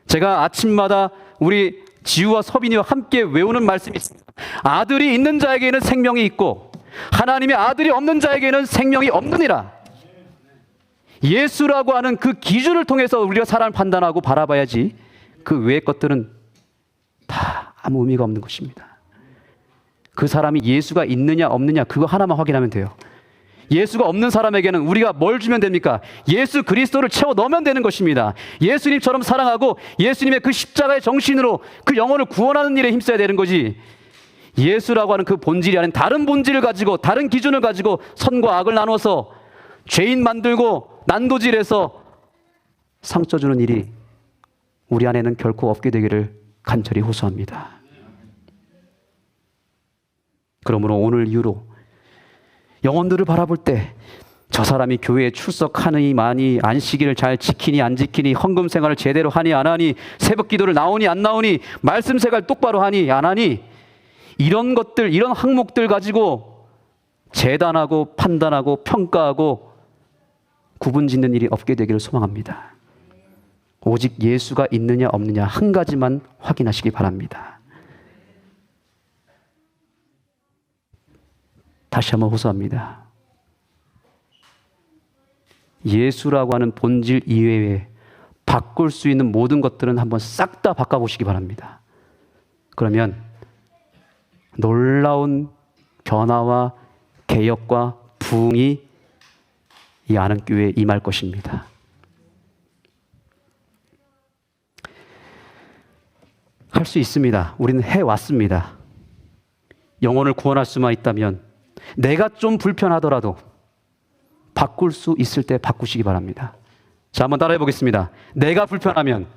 Speaker 1: 제가 아침마다 우리 지우와 서빈이와 함께 외우는 말씀이 있습니다. 아들이 있는 자에게는 생명이 있고 하나님의 아들이 없는 자에게는 생명이 없느니라. 예수라고 하는 그 기준을 통해서 우리가 사람을 판단하고 바라봐야지 그 외의 것들은 다 아무 의미가 없는 것입니다. 그 사람이 예수가 있느냐 없느냐 그거 하나만 확인하면 돼요. 예수가 없는 사람에게는 우리가 뭘 주면 됩니까? 예수 그리스도를 채워 넣으면 되는 것입니다. 예수님처럼 사랑하고 예수님의 그 십자가의 정신으로 그 영혼을 구원하는 일에 힘써야 되는 거지. 예수라고 하는 그 본질이 아닌 다른 본질을 가지고 다른 기준을 가지고 선과 악을 나눠서 죄인 만들고 난도질해서 상처 주는 일이 우리 안에는 결코 없게 되기를 간절히 호소합니다. 그러므로 오늘 이후로 영혼들을 바라볼 때 저 사람이 교회에 출석하니 마니, 안식일을 잘 지키니 안 지키니, 헌금 생활을 제대로 하니 안 하니, 새벽 기도를 나오니 안 나오니, 말씀 생활 똑바로 하니 안 하니, 이런 것들, 이런 항목들 가지고 재단하고 판단하고 평가하고 구분 짓는 일이 없게 되기를 소망합니다. 오직 예수가 있느냐 없느냐 한 가지만 확인하시기 바랍니다. 다시 한번 호소합니다. 예수라고 하는 본질 이외에 바꿀 수 있는 모든 것들은 한번 싹 다 바꿔보시기 바랍니다. 그러면 놀라운 변화와 개혁과 부흥이 이 안흥교회에 임할 것입니다. 할 수 있습니다. 우리는 해왔습니다. 영혼을 구원할 수만 있다면 내가 좀 불편하더라도 바꿀 수 있을 때 바꾸시기 바랍니다. 자, 한번 따라해 보겠습니다. 내가 불편하면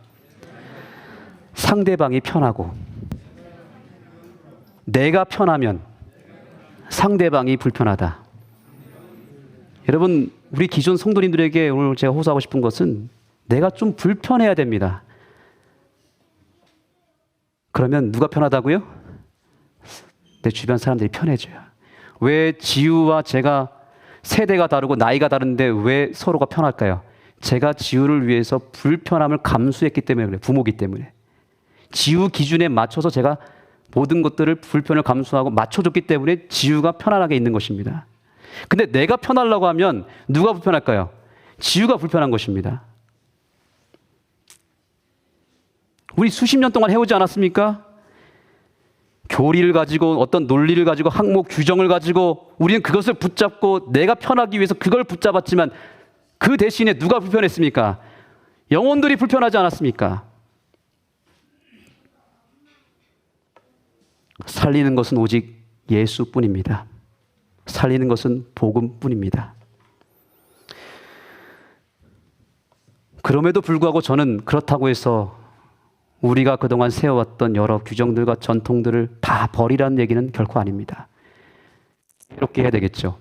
Speaker 1: 상대방이 편하고, 내가 편하면 상대방이 불편하다. 여러분, 우리 기존 성도님들에게 오늘 제가 호소하고 싶은 것은 내가 좀 불편해야 됩니다. 그러면 누가 편하다고요? 내 주변 사람들이 편해져요. 왜 지우와 제가 세대가 다르고 나이가 다른데 왜 서로가 편할까요? 제가 지우를 위해서 불편함을 감수했기 때문에 그래요. 부모기 때문에. 지우 기준에 맞춰서 제가 모든 것들을 불편을 감수하고 맞춰줬기 때문에 지우가 편안하게 있는 것입니다. 근데 내가 편하려고 하면 누가 불편할까요? 지우가 불편한 것입니다. 우리 수십 년 동안 해오지 않았습니까? 교리를 가지고 어떤 논리를 가지고 항목 규정을 가지고 우리는 그것을 붙잡고 내가 편하기 위해서 그걸 붙잡았지만 그 대신에 누가 불편했습니까? 영혼들이 불편하지 않았습니까? 살리는 것은 오직 예수뿐입니다. 살리는 것은 복음뿐입니다. 그럼에도 불구하고 저는 그렇다고 해서 우리가 그동안 세워왔던 여러 규정들과 전통들을 다 버리라는 얘기는 결코 아닙니다. 이렇게 해야 되겠죠.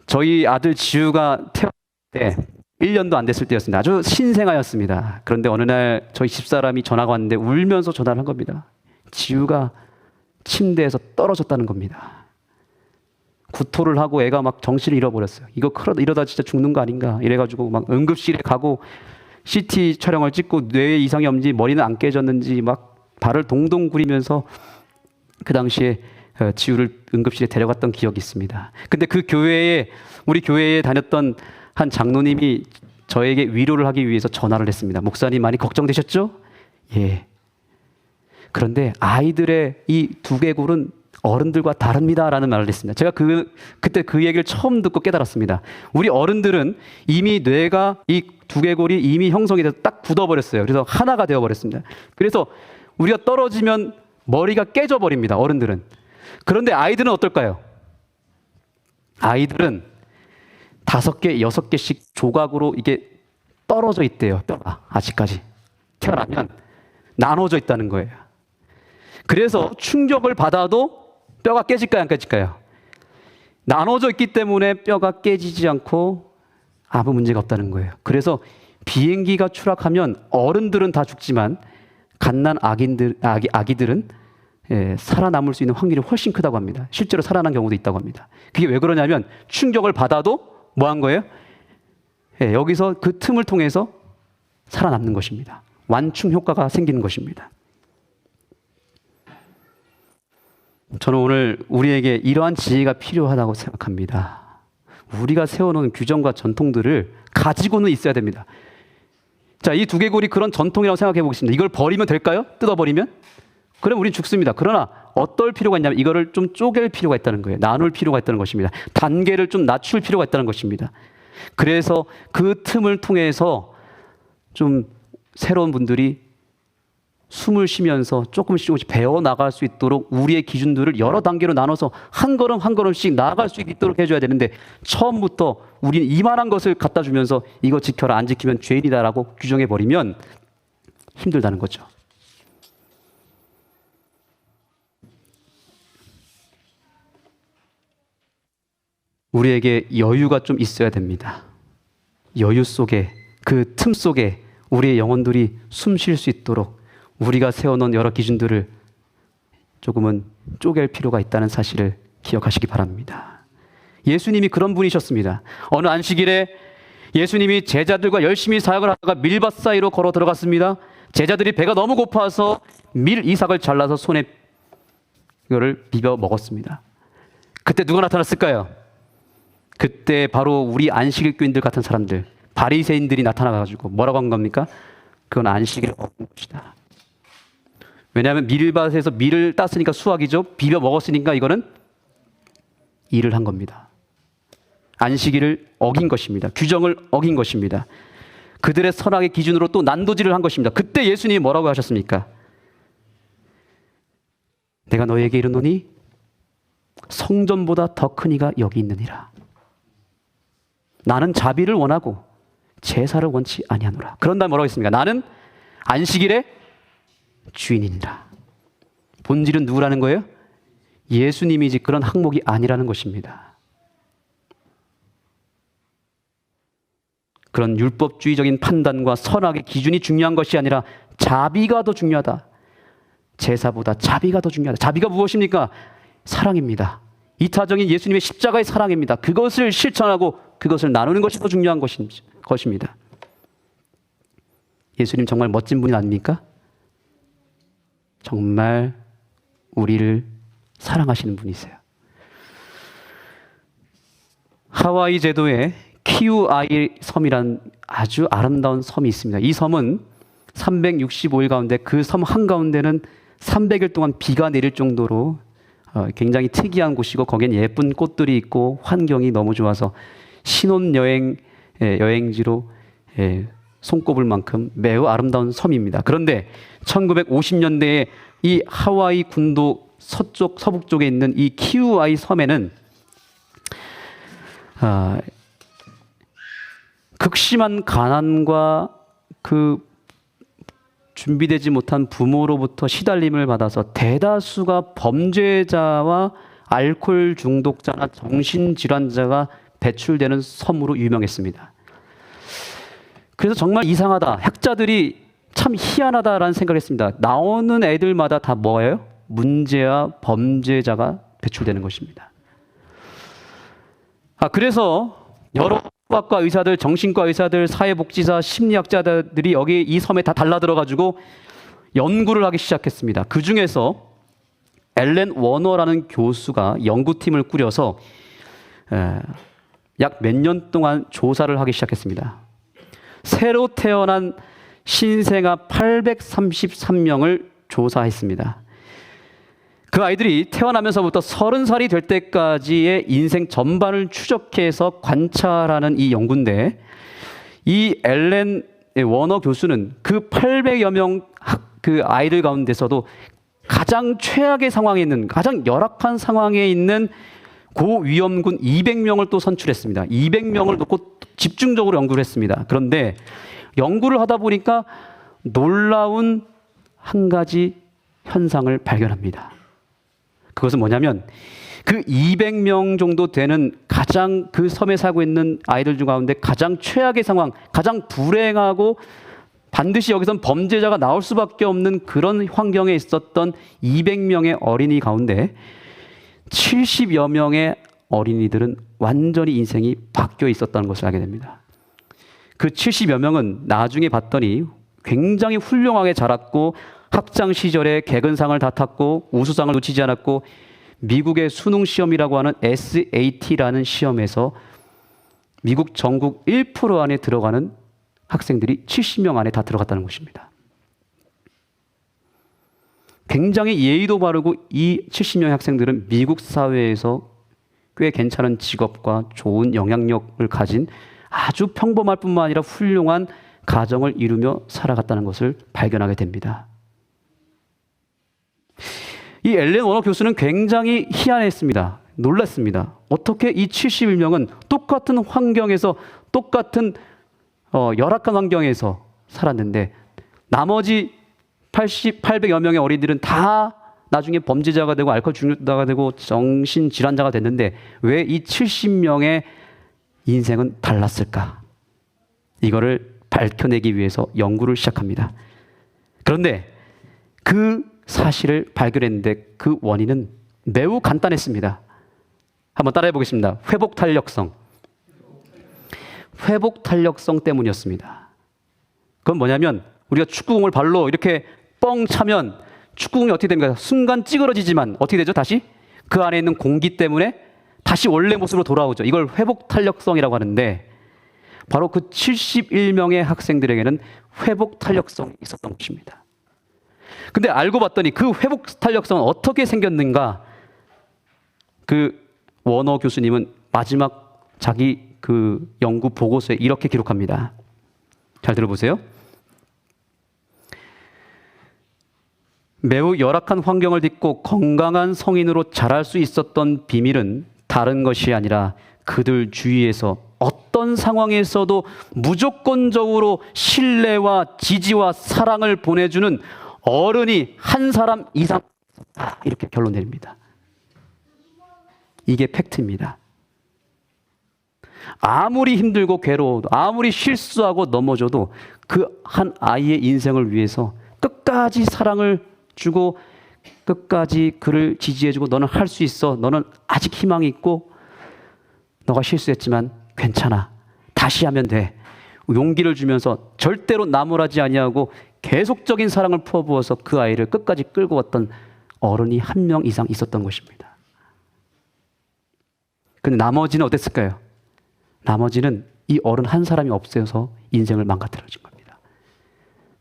Speaker 1: 저희 아들 지우가 태어날 때 1년도 안 됐을 때였습니다. 아주 신생아였습니다. 그런데 어느 날 저희 집사람이 전화가 왔는데 울면서 전화를 한 겁니다. 지우가 침대에서 떨어졌다는 겁니다. 구토를 하고 애가 막 정신을 잃어버렸어요. 이러다 진짜 죽는 거 아닌가 이래가지고 막 응급실에 가고 CT 촬영을 찍고 뇌에 이상이 없는지 머리는 안 깨졌는지 막 발을 동동 구리면서 그 당시에 지우를 응급실에 데려갔던 기억이 있습니다. 근데 그 우리 교회에 다녔던 한 장로님이 저에게 위로를 하기 위해서 전화를 했습니다. 목사님 많이 걱정되셨죠? 예. 그런데 아이들의 이 두개골은 어른들과 다릅니다라는 말을 했습니다. 제가 그때 그 얘기를 처음 듣고 깨달았습니다. 우리 어른들은 이미 뇌가 이 두개골이 이미 형성이 돼서 딱 굳어버렸어요. 그래서 하나가 되어버렸습니다. 그래서 우리가 떨어지면 머리가 깨져버립니다. 어른들은. 그런데 아이들은 어떨까요? 아이들은 5개, 6개씩 조각으로 이게 떨어져 있대요. 뼈가 아직까지. 태어나면 나눠져 있다는 거예요. 그래서 충격을 받아도 뼈가 깨질까요? 안 깨질까요? 나눠져 있기 때문에 뼈가 깨지지 않고 아무 문제가 없다는 거예요. 그래서 비행기가 추락하면 어른들은 다 죽지만 갓난 아기들은 살아남을 수 있는 확률이 훨씬 크다고 합니다. 실제로 살아난 경우도 있다고 합니다. 그게 왜 그러냐면 충격을 받아도 뭐 한 거예요? 여기서 그 틈을 통해서 살아남는 것입니다. 완충 효과가 생기는 것입니다. 저는 오늘 우리에게 이러한 지혜가 필요하다고 생각합니다. 우리가 세워놓은 규정과 전통들을 가지고는 있어야 됩니다. 자, 이 두개골이 그런 전통이라고 생각해 보겠습니다. 이걸 버리면 될까요? 뜯어버리면? 그럼 우린 죽습니다. 그러나 어떨 필요가 있냐면 이거를 좀 쪼갤 필요가 있다는 거예요. 나눌 필요가 있다는 것입니다. 단계를 좀 낮출 필요가 있다는 것입니다. 그래서 그 틈을 통해서 좀 새로운 분들이 숨을 쉬면서 조금씩 배워나갈 수 있도록 우리의 기준들을 여러 단계로 나눠서 한 걸음 한 걸음씩 나아갈 수 있도록 해줘야 되는데 처음부터 우리는 이만한 것을 갖다 주면서 이거 지켜라, 안 지키면 죄인이다라고 규정해버리면 힘들다는 거죠. 우리에게 여유가 좀 있어야 됩니다. 여유 속에, 그 틈 속에 우리의 영혼들이 숨 쉴 수 있도록 우리가 세워놓은 여러 기준들을 조금은 쪼갤 필요가 있다는 사실을 기억하시기 바랍니다. 예수님이 그런 분이셨습니다. 어느 안식일에 예수님이 제자들과 열심히 사역을 하다가 밀밭 사이로 걸어 들어갔습니다. 제자들이 배가 너무 고파서 밀 이삭을 잘라서 손에 이거를 비벼 먹었습니다. 그때 누가 나타났을까요? 그때 바로 우리 안식일 교인들 같은 사람들, 바리새인들이 나타나가지고 뭐라고 한 겁니까? 그건 안식일을 어긴 것이다. 왜냐하면 밀밭에서 밀을 땄으니까 수확이죠. 비벼 먹었으니까 이거는 일을 한 겁니다. 안식일을 어긴 것입니다. 규정을 어긴 것입니다. 그들의 선악의 기준으로 또 난도질을 한 것입니다. 그때 예수님이 뭐라고 하셨습니까? 내가 너희에게 이르노니 성전보다 더 큰 이가 여기 있느니라. 나는 자비를 원하고 제사를 원치 아니하노라. 그런 다음에 뭐라고 했습니까? 나는 안식일의 주인이니라. 본질은 누구라는 거예요? 예수님이지 그런 항목이 아니라는 것입니다. 그런 율법주의적인 판단과 선악의 기준이 중요한 것이 아니라 자비가 더 중요하다. 제사보다 자비가 더 중요하다. 자비가 무엇입니까? 사랑입니다. 이타적인 예수님의 십자가의 사랑입니다. 그것을 실천하고 그것을 나누는 것이 더 중요한 것입니다. 예수님 정말 멋진 분이 아닙니까? 정말 우리를 사랑하시는 분이세요. 하와이 제도에 키우아이 섬이란 아주 아름다운 섬이 있습니다. 이 섬은 365일 가운데 그 섬 한가운데는 300일 동안 비가 내릴 정도로 굉장히 특이한 곳이고 거기엔 예쁜 꽃들이 있고 환경이 너무 좋아서 신혼여행 여행지로 손꼽을 만큼 매우 아름다운 섬입니다. 그런데 1950년대에 이 하와이 군도 서북 쪽에 있는 이 키우아이 섬에는 극심한 가난과 그 준비되지 못한 부모로부터 시달림을 받아서 대다수가 범죄자와 알코올 중독자나 정신질환자가 배출되는 섬으로 유명했습니다. 그래서 정말 이상하다. 학자들이 참 희한하다라는 생각을 했습니다. 나오는 애들마다 다 뭐예요? 문제와 범죄자가 배출되는 것입니다. 그래서 여러 수학과 의사들, 정신과 의사들, 사회복지사, 심리학자들이 여기 이 섬에 다 달라들어가지고 연구를 하기 시작했습니다. 그 중에서 엘렌 워너라는 교수가 연구팀을 꾸려서 약 몇 년 동안 조사를 하기 시작했습니다. 새로 태어난 신생아 833명을 조사했습니다. 그 아이들이 태어나면서부터 30살이 될 때까지의 인생 전반을 추적해서 관찰하는 이 연구인데, 이 엘렌 워너 교수는 그 800여 명 그 아이들 가운데서도 가장 최악의 상황에 있는, 가장 열악한 상황에 있는 고위험군 200명을 또 선출했습니다. 200명을 놓고 집중적으로 연구를 했습니다. 그런데 연구를 하다 보니까 놀라운 한 가지 현상을 발견합니다. 그것은 뭐냐면 그 200명 정도 되는 가장 그 섬에 살고 있는 아이들 중 가운데 가장 최악의 상황, 가장 불행하고 반드시 여기선 범죄자가 나올 수밖에 없는 그런 환경에 있었던 200명의 어린이 가운데 70여 명의 어린이들은 완전히 인생이 바뀌어 있었다는 것을 알게 됩니다. 그 70여 명은 나중에 봤더니 굉장히 훌륭하게 자랐고 학창 시절에 개근상을 다 탔고 우수상을 놓치지 않았고 미국의 수능 시험이라고 하는 SAT라는 시험에서 미국 전국 1% 안에 들어가는 학생들이 70명 안에 다 들어갔다는 것입니다. 굉장히 예의도 바르고 이 70명의 학생들은 미국 사회에서 꽤 괜찮은 직업과 좋은 영향력을 가진 아주 평범할 뿐만 아니라 훌륭한 가정을 이루며 살아갔다는 것을 발견하게 됩니다. 이 엘렌 워너 교수는 굉장히 희한했습니다. 놀랐습니다. 어떻게 이 71명은 똑같은 환경에서 똑같은 열악한 환경에서 살았는데 나머지 800여 명의 어린이들은 다 나중에 범죄자가 되고 알코올 중독자가 되고 정신질환자가 됐는데 왜 이 70명의 인생은 달랐을까? 이거를 밝혀내기 위해서 연구를 시작합니다. 그런데 그 사실을 발견했는데 그 원인은 매우 간단했습니다. 한번 따라해 보겠습니다. 회복 탄력성. 회복 탄력성 때문이었습니다. 그건 뭐냐면 우리가 축구공을 발로 이렇게 뻥 차면 축구공이 어떻게 됩니까? 순간 찌그러지지만 어떻게 되죠? 다시 그 안에 있는 공기 때문에 다시 원래 모습으로 돌아오죠. 이걸 회복 탄력성이라고 하는데 바로 그 71명의 학생들에게는 회복 탄력성이 있었던 것입니다. 근데 알고 봤더니 그 회복 탄력성은 어떻게 생겼는가? 그 원어 교수님은 마지막 자기 그 연구 보고서에 이렇게 기록합니다. 잘 들어보세요. 매우 열악한 환경을 딛고 건강한 성인으로 자랄 수 있었던 비밀은 다른 것이 아니라 그들 주위에서 어떤 상황에서도 무조건적으로 신뢰와 지지와 사랑을 보내주는 어른이 한 사람 이상 이렇게 결론 내립니다. 이게 팩트입니다. 아무리 힘들고 괴로워도 아무리 실수하고 넘어져도 그 한 아이의 인생을 위해서 끝까지 사랑을 주고 끝까지 그를 지지해주고 너는 할 수 있어. 너는 아직 희망이 있고 너가 실수했지만 괜찮아. 다시 하면 돼. 용기를 주면서 절대로 나무라지 아니하고 계속적인 사랑을 퍼부어서 그 아이를 끝까지 끌고 왔던 어른이 한 명 이상 있었던 것입니다. 근데 나머지는 어땠을까요? 나머지는 이 어른 한 사람이 없어서 인생을 망가뜨려진 겁니다.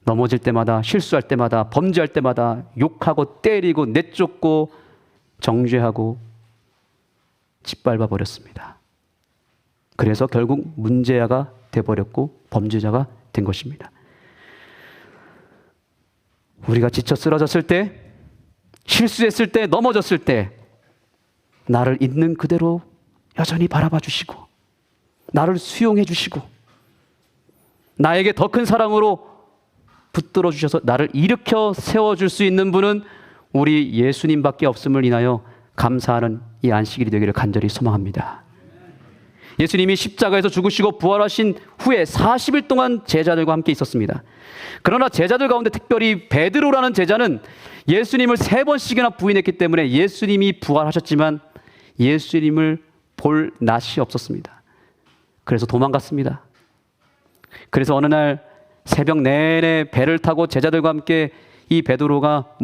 Speaker 1: 넘어질 때마다 실수할 때마다 범죄할 때마다 욕하고 때리고 내쫓고 정죄하고 짓밟아 버렸습니다. 그래서 결국 문제아가 돼버렸고 범죄자가 된 것입니다. 우리가 지쳐 쓰러졌을 때, 실수했을 때, 넘어졌을 때 나를 있는 그대로 여전히 바라봐 주시고 나를 수용해 주시고 나에게 더 큰 사랑으로 붙들어 주셔서 나를 일으켜 세워줄 수 있는 분은 우리 예수님밖에 없음을 인하여 감사하는 이 안식일이 되기를 간절히 소망합니다. 예수님이 십자가에서 죽으시고 부활하신 후에 40일 동안 제자들과 함께 있었습니다. 그러나 제자들 가운데 특별히 베드로라는 제자는 예수님을 3번씩이나 부인했기 때문에 예수님이 부활하셨지만 예수님을 볼 낯이 없었습니다. 그래서 도망갔습니다. 그래서 어느 날 새벽 내내 배를 타고 제자들과 함께 이 베드로가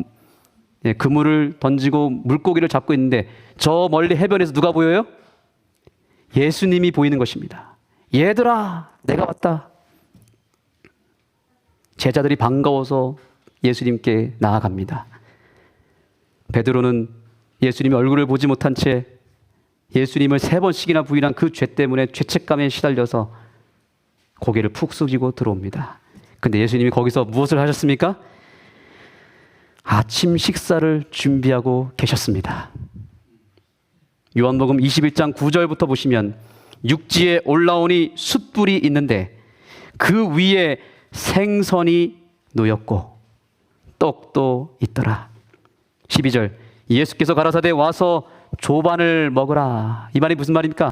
Speaker 1: 그물을 던지고 물고기를 잡고 있는데 저 멀리 해변에서 누가 보여요? 예수님이 보이는 것입니다. 얘들아, 내가 왔다. 제자들이 반가워서 예수님께 나아갑니다. 베드로는 예수님의 얼굴을 보지 못한 채 예수님을 3번씩이나 부인한 그 죄 때문에 죄책감에 시달려서 고개를 푹 숙이고 들어옵니다. 근데 예수님이 거기서 무엇을 하셨습니까? 아침 식사를 준비하고 계셨습니다. 요한복음 21장 9절부터 보시면 육지에 올라오니 숯불이 있는데 그 위에 생선이 놓였고 떡도 있더라. 12절 예수께서 가라사대 와서 조반을 먹으라. 이 말이 무슨 말입니까?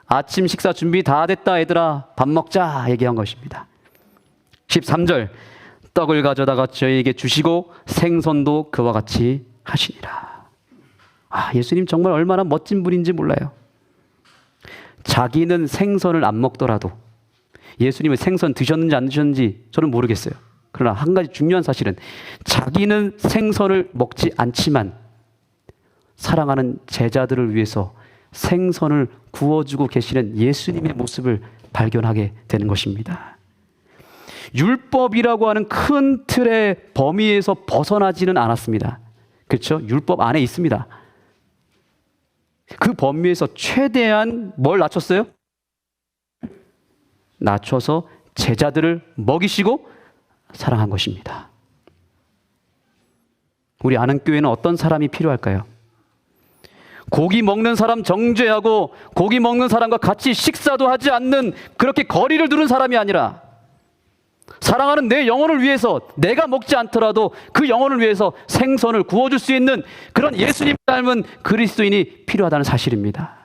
Speaker 1: 아침 식사 준비 다 됐다 얘들아 밥 먹자 얘기한 것입니다. 13절 떡을 가져다가 저희에게 주시고 생선도 그와 같이 하시니라. 예수님 정말 얼마나 멋진 분인지 몰라요. 자기는 생선을 안 먹더라도 예수님은 생선 드셨는지 안 드셨는지 저는 모르겠어요. 그러나 한 가지 중요한 사실은 자기는 생선을 먹지 않지만 사랑하는 제자들을 위해서 생선을 구워주고 계시는 예수님의 모습을 발견하게 되는 것입니다. 율법이라고 하는 큰 틀의 범위에서 벗어나지는 않았습니다. 그렇죠? 율법 안에 있습니다. 그 범위에서 최대한 뭘 낮췄어요? 낮춰서 제자들을 먹이시고 사랑한 것입니다. 우리 아는교회는 어떤 사람이 필요할까요? 고기 먹는 사람 정죄하고 고기 먹는 사람과 같이 식사도 하지 않는 그렇게 거리를 두는 사람이 아니라 사랑하는 내 영혼을 위해서 내가 먹지 않더라도 그 영혼을 위해서 생선을 구워줄 수 있는 그런 예수님 닮은 그리스도인이 필요하다는 사실입니다.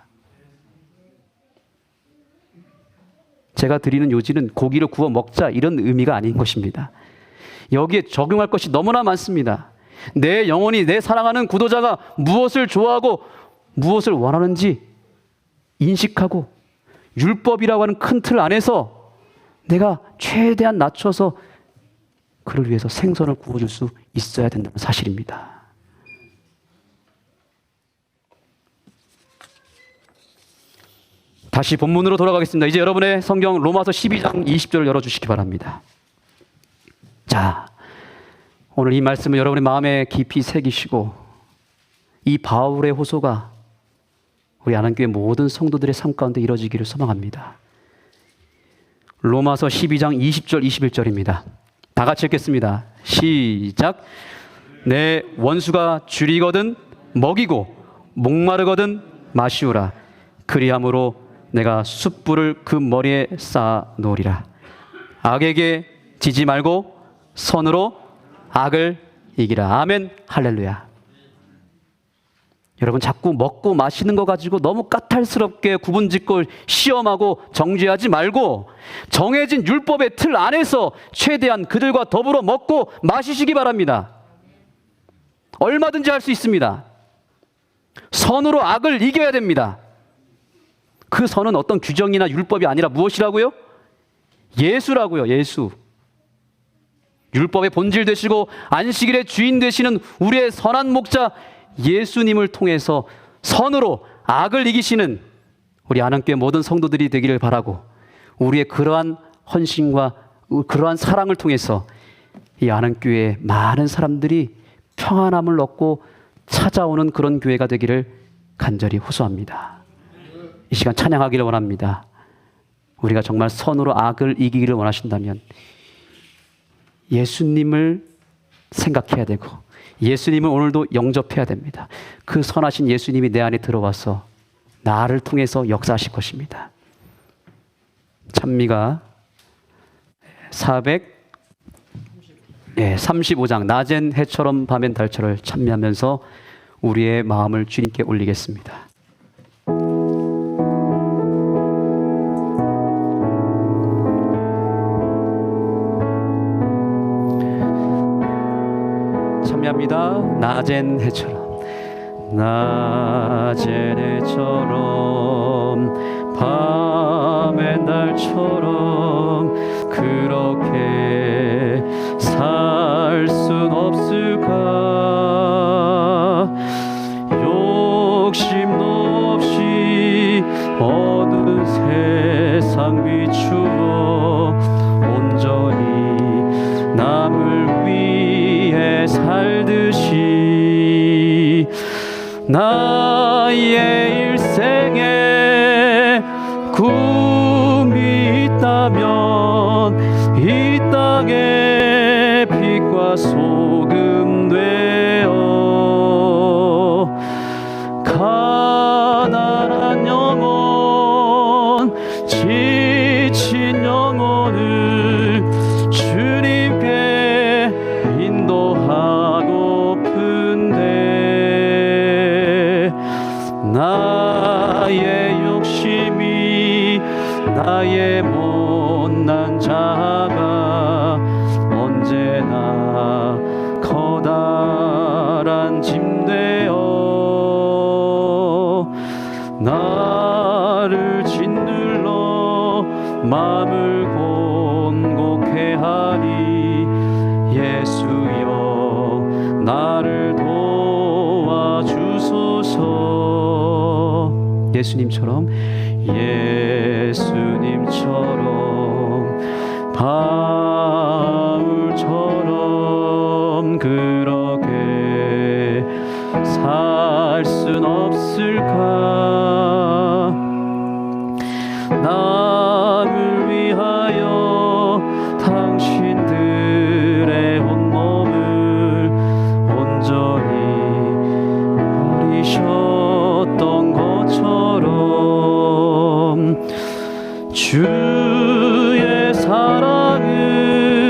Speaker 1: 제가 드리는 요지는 고기를 구워 먹자 이런 의미가 아닌 것입니다. 여기에 적용할 것이 너무나 많습니다. 내 영혼이, 내 사랑하는 구도자가 무엇을 좋아하고 무엇을 원하는지 인식하고 율법이라고 하는 큰 틀 안에서 내가 최대한 낮춰서 그를 위해서 생선을 구워줄 수 있어야 된다는 사실입니다. 다시 본문으로 돌아가겠습니다. 이제 여러분의 성경 로마서 12장 20절을 열어주시기 바랍니다. 자, 오늘 이 말씀을 여러분의 마음에 깊이 새기시고 이 바울의 호소가 우리 안한교회 모든 성도들의 삶 가운데 이루어지기를 소망합니다. 로마서 12장 20절 21절입니다. 다 같이 읽겠습니다. 시작. 내 원수가 줄이거든 먹이고 목마르거든 마시우라. 그리함으로 내가 숯불을 그 머리에 쌓아 놓으리라. 악에게 지지 말고 선으로 악을 이기라. 아멘. 할렐루야. 여러분, 자꾸 먹고 마시는 거 가지고 너무 까탈스럽게 구분짓고 시험하고 정죄하지 말고 정해진 율법의 틀 안에서 최대한 그들과 더불어 먹고 마시시기 바랍니다. 얼마든지 할 수 있습니다. 선으로 악을 이겨야 됩니다. 그 선은 어떤 규정이나 율법이 아니라 무엇이라고요? 예수라고요. 예수. 율법의 본질 되시고 안식일의 주인 되시는 우리의 선한 목자 예수님을 통해서 선으로 악을 이기시는 우리 안한교회 모든 성도들이 되기를 바라고, 우리의 그러한 헌신과 그러한 사랑을 통해서 이 안한교회에 많은 사람들이 평안함을 얻고 찾아오는 그런 교회가 되기를 간절히 호소합니다. 이 시간 찬양하기를 원합니다. 우리가 정말 선으로 악을 이기기를 원하신다면 예수님을 생각해야 되고 예수님을 오늘도 영접해야 됩니다. 그 선하신 예수님이 내 안에 들어와서 나를 통해서 역사하실 것입니다. 찬미가 435장 낮엔 해처럼 밤엔 달처럼 찬미하면서 우리의 마음을 주님께 올리겠습니다. 참여합니다. 낮엔 해처럼, 낮엔 해처럼 밤엔 달처럼 그렇게 살 순 없을까? 욕심도 없이 어두운 세상 비추어 온전히 남을 위해 살듯이 나의 일생에 꿈이 있다면 이 땅에 빛과 소금 되어 가난한 영혼, 지친 영혼을 주님께 인도하고픈데 나의 욕심이 나의 못난 자가 언제나 커다란 짐 되어 나를 짓눌러 마음을 곤곡해 하니 예수여 나를 도와주소서. 예수님처럼 바울처럼 그렇게 살 순 없을까? 남을 위하여 당신들의 온몸을 온전히 버리셨던 것처럼 주의 사랑은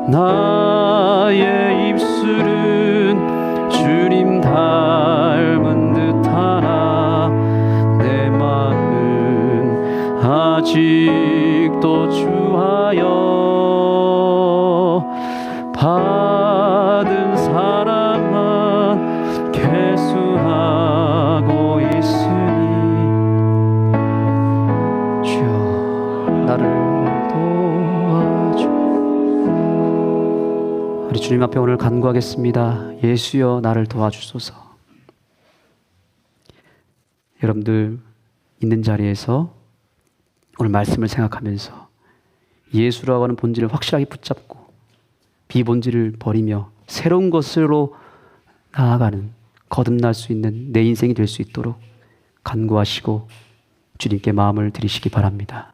Speaker 1: 나의 입술은 주님 닮은 듯하나 내 마음은 아직도 주하여 받은 사랑만 계수하고 있으니 주여 나를 도와줘. 우리 주님 앞에 오늘 간구하겠습니다. 예수여 나를 도와주소서. 여러분들 있는 자리에서 오늘 말씀을 생각하면서 예수라고 하는 본질을 확실하게 붙잡고 비본질을 버리며 새로운 것으로 나아가는 거듭날 수 있는 내 인생이 될 수 있도록 간구하시고 주님께 마음을 드리시기 바랍니다.